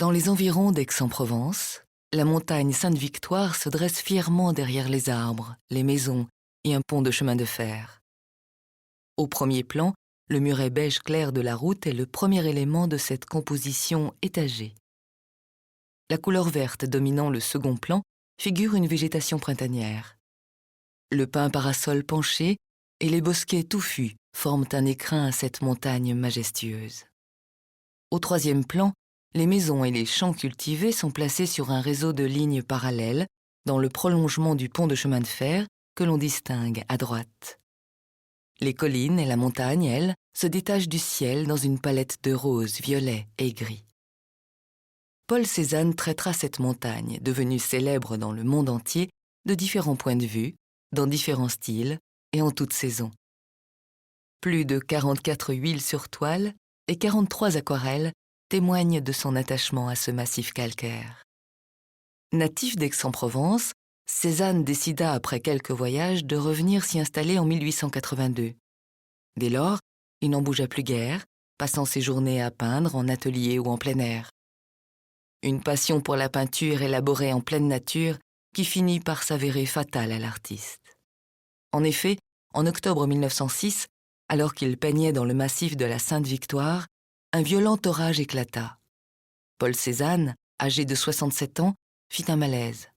Dans les environs d'Aix-en-Provence, la montagne Sainte-Victoire se dresse fièrement derrière les arbres, les maisons et un pont de chemin de fer. Au premier plan, le muret beige clair de la route est le premier élément de cette composition étagée. La couleur verte dominant le second plan figure une végétation printanière. Le pin parasol penché et les bosquets touffus forment un écrin à cette montagne majestueuse. Au troisième plan, les maisons et les champs cultivés sont placés sur un réseau de lignes parallèles dans le prolongement du pont de chemin de fer que l'on distingue à droite. Les collines et la montagne, elles, se détachent du ciel dans une palette de roses, violets et gris. Paul Cézanne traitera cette montagne, devenue célèbre dans le monde entier, de différents points de vue, dans différents styles et en toute saison. Plus de 44 huiles sur toile et 43 aquarelles témoignent de son attachement à ce massif calcaire. Natif d'Aix-en-Provence, Cézanne décida après quelques voyages de revenir s'y installer en 1882. Dès lors, il n'en bougea plus guère, passant ses journées à peindre en atelier ou en plein air. Une passion pour la peinture élaborée en pleine nature qui finit par s'avérer fatale à l'artiste. En effet, en octobre 1906, alors qu'il peignait dans le massif de la Sainte-Victoire, un violent orage éclata. Paul Cézanne, âgé de 67 ans, fit un malaise.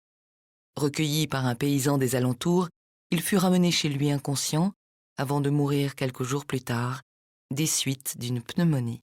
Recueilli par un paysan des alentours, il fut ramené chez lui inconscient, avant de mourir quelques jours plus tard, des suites d'une pneumonie.